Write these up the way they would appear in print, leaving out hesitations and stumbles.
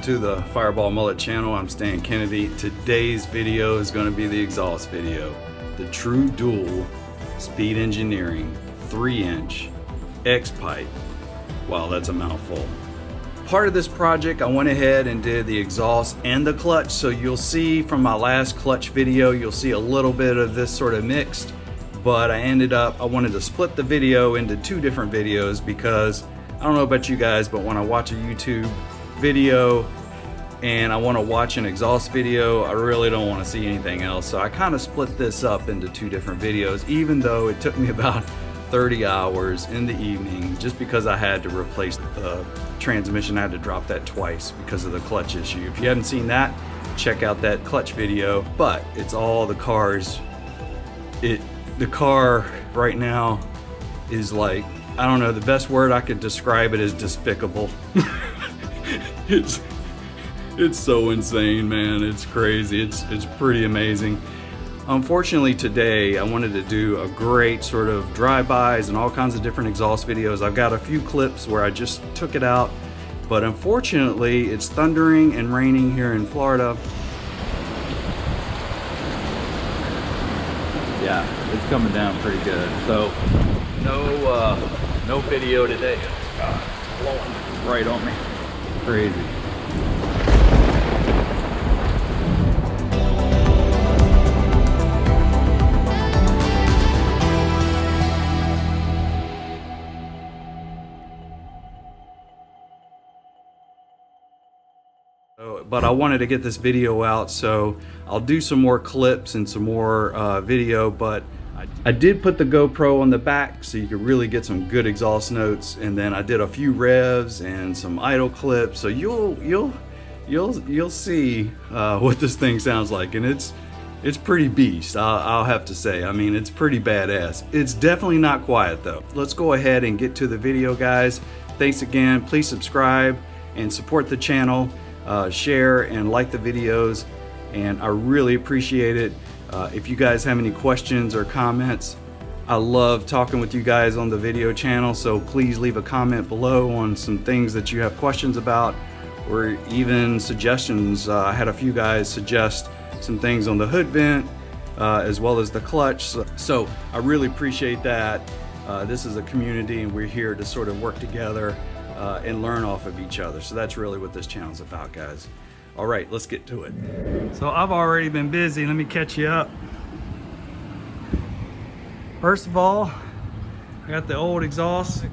to the Fireball Mullet channel. I'm Stan Kennedy. Today's video is going to be the exhaust video. The True Dual Speed Engineering 3-inch X-pipe. Wow, that's a mouthful. Part of this project, I went ahead and did the exhaust and the clutch. So you'll see from my last clutch video, you'll see a little bit of this sort of mixed. But I wanted to split the video into two different videos because I don't know about you guys, but when I watch a YouTube video and I want to watch an exhaust video, I really don't want to see anything else. So I kind of split this up into two different videos, even though it took me about 30 hours in the evening just because I had to replace the transmission. I had to drop that twice because of the clutch issue. If you haven't seen that, check out that clutch video. But it's all the cars. The car right now is like, I don't know, the best word I could describe it is despicable. It's so insane, man. It's crazy. It's pretty amazing. Unfortunately today I wanted to do a great sort of drive-bys and all kinds of different exhaust videos. I've got a few clips where I just took it out, but unfortunately it's thundering and raining here in Florida. Yeah, it's coming down pretty good. So no video today. God, it's blowing right on me. Crazy. But I wanted to get this video out, so I'll do some more clips and some more video, but I did put the GoPro on the back so you could really get some good exhaust notes, and then I did a few revs and some idle clips, so you'll see what this thing sounds like, and it's pretty beast, I'll have to say. I mean, it's pretty badass. It's definitely not quiet though. Let's go ahead and get to the video, guys. Thanks again. Please subscribe and support the channel. Share and like the videos, and I really appreciate it. If you guys have any questions or comments, I love talking with you guys on the video channel, so please leave a comment below on some things that you have questions about, or even suggestions. I had a few guys suggest some things on the hood vent as well as the clutch, so I really appreciate that. This is a community and we're here to sort of work together and learn off of each other. So that's really what this channel's about, guys. All right, let's get to it. So I've already been busy. Let me catch you up. First of all, I got the old exhaust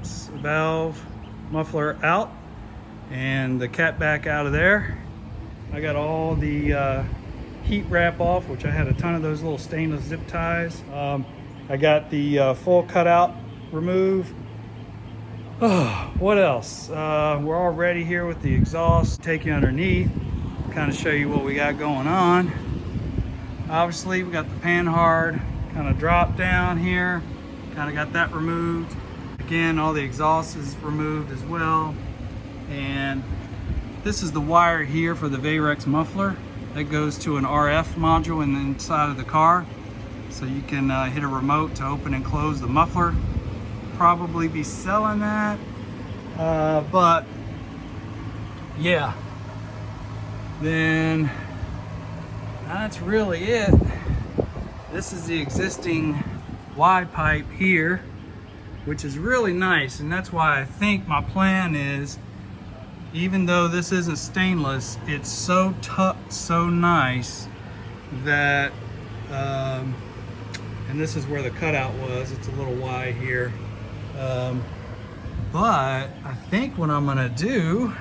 valve muffler out and the cat back out of there. I got all the heat wrap off, which I had a ton of those little stainless zip ties. I got the full cutout removed. Oh, what else? We're all ready here with the exhaust. Take you underneath, kind of show you what we got going on. Obviously, we got the panhard kind of drop down here. Kind of got that removed. Again, all the exhaust is removed as well. And this is the wire here for the Varex muffler. That goes to an RF module in the inside of the car. So you can hit a remote to open and close the muffler. Probably be selling that, but yeah, then that's really it. This is the existing Y pipe here, which is really nice, and that's why I think my plan is, even though this isn't stainless, it's so tucked, so nice that and this is where the cutout was. It's a little Y here. But I think what I'm gonna do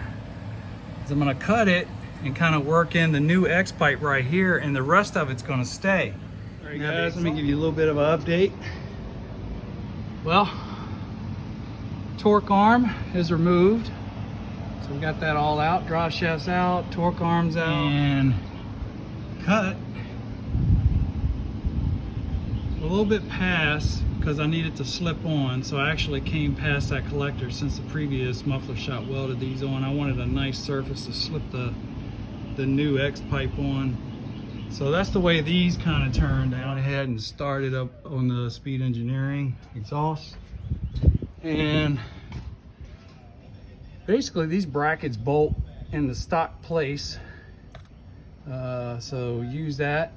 is I'm gonna cut it and kind of work in the new X pipe right here, and the rest of it's gonna stay. All right, guys, let me give you a little bit of an update. Well, torque arm is removed, so we got that all out. Drive shaft's out, torque arm's out, and cut a little bit past, because I needed to slip on, so I actually came past that collector. Since the previous muffler shop welded these on, I wanted a nice surface to slip the new X pipe on. So that's the way these kind of turned out. I had and started up on the Speed Engineering exhaust, and basically these brackets bolt in the stock place. So use that.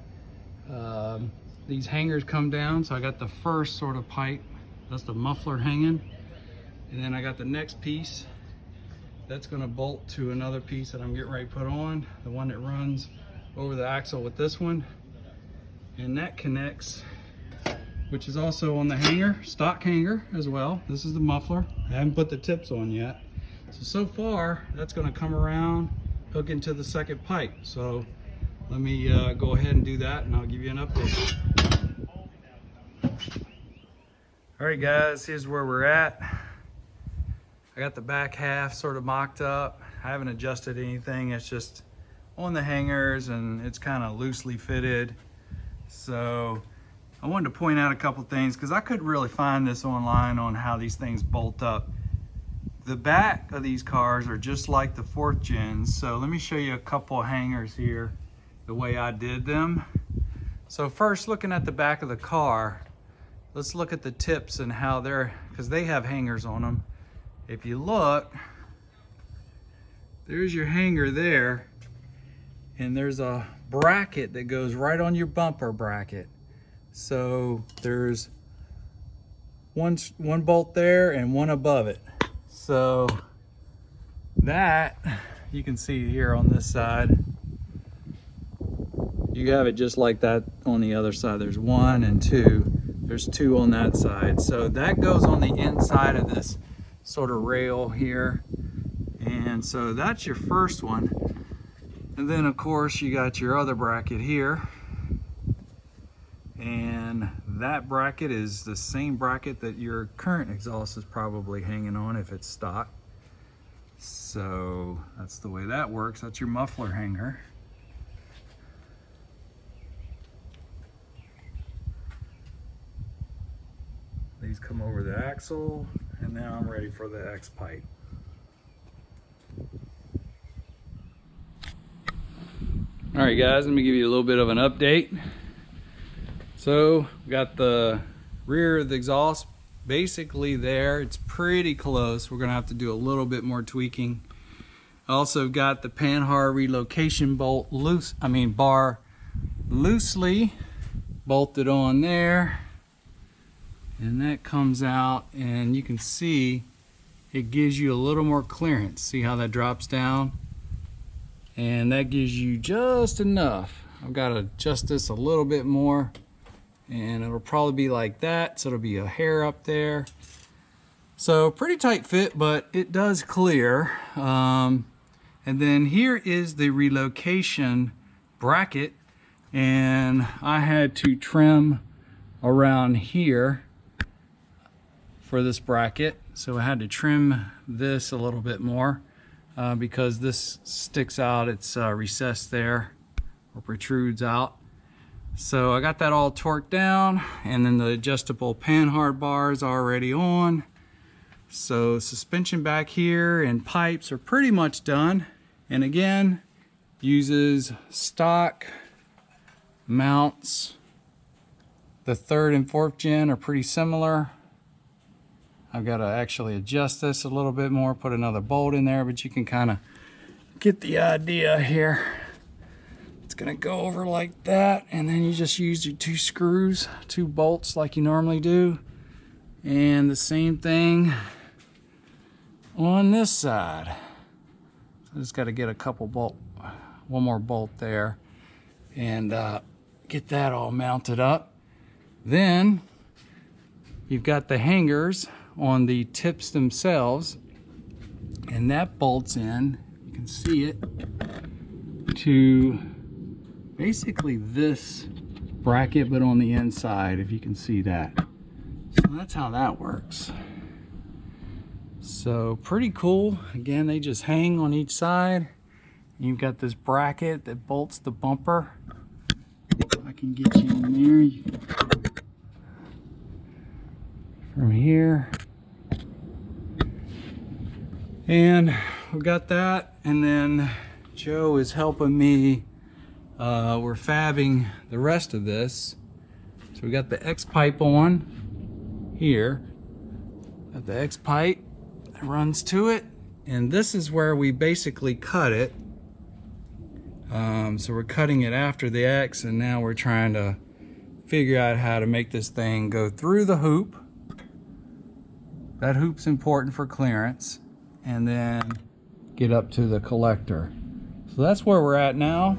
These hangers come down, so I got the first sort of pipe, that's the muffler hanging, and then I got the next piece that's going to bolt to another piece that I'm getting ready to put on, the one that runs over the axle with this one, and that connects, which is also on the hanger, stock hanger as well. This is the muffler. I haven't put the tips on yet. So far that's going to come around, hook into the second pipe. So let me go ahead and do that, and I'll give you an update. All right guys, here's where we're at. I got the back half sort of mocked up. I haven't adjusted anything. It's just on the hangers and it's kind of loosely fitted. So I wanted to point out a couple things because I couldn't really find this online on how these things bolt up. The back of these cars are just like the 4th gens. So let me show you a couple of hangers here, the way I did them. So first, looking at the back of the car, let's look at the tips and how they're, because they have hangers on them. If you look, there's your hanger there, and there's a bracket that goes right on your bumper bracket. So there's one bolt there and one above it. So that, you can see here on this side, you have it just like that on the other side. There's 1 and 2. There's 2 on that side. So that goes on the inside of this sort of rail here. And so that's your first one. And then of course you got your other bracket here. And that bracket is the same bracket that your current exhaust is probably hanging on if it's stock. So that's the way that works. That's your muffler hanger. These come over the axle, and now I'm ready for the X-pipe. All right guys, let me give you a little bit of an update. So we got the rear of the exhaust basically there. It's pretty close. We're gonna have to do a little bit more tweaking. I also got the panhard relocation bolt bar loosely bolted on there. And that comes out, and you can see it gives you a little more clearance. See how that drops down? And that gives you just enough. I've got to adjust this a little bit more, and it'll probably be like that. So it'll be a hair up there. So pretty tight fit, but it does clear. And then here is the relocation bracket, and I had to trim around here for this bracket, so I had to trim this a little bit more because this sticks out. It's recessed there or protrudes out. So I got that all torqued down, and then the adjustable panhard bar is already on. So suspension back here and pipes are pretty much done. And again, uses stock mounts. The 3rd and 4th gen are pretty similar. I've got to actually adjust this a little bit more, put another bolt in there, but you can kind of get the idea here. It's going to go over like that, and then you just use your 2 screws, 2 bolts like you normally do. And the same thing on this side. So I just got to get one more bolt there, and get that all mounted up. Then you've got the hangers on the tips themselves, and that bolts in, you can see it, to basically this bracket, but on the inside, if you can see that. So that's how that works. So pretty cool. Again, they just hang on each side. You've got this bracket that bolts the bumper. If I can get you in there. From here, and we've got that, and then Joe is helping me. We're fabbing the rest of this. So we got the X-pipe on here. Got the X-pipe that runs to it, And this is where we basically cut it. So we're cutting it after the X, and now we're trying to figure out how to make this thing go through the hoop. That hoop's important for clearance, and then get up to the collector. So that's where we're at now.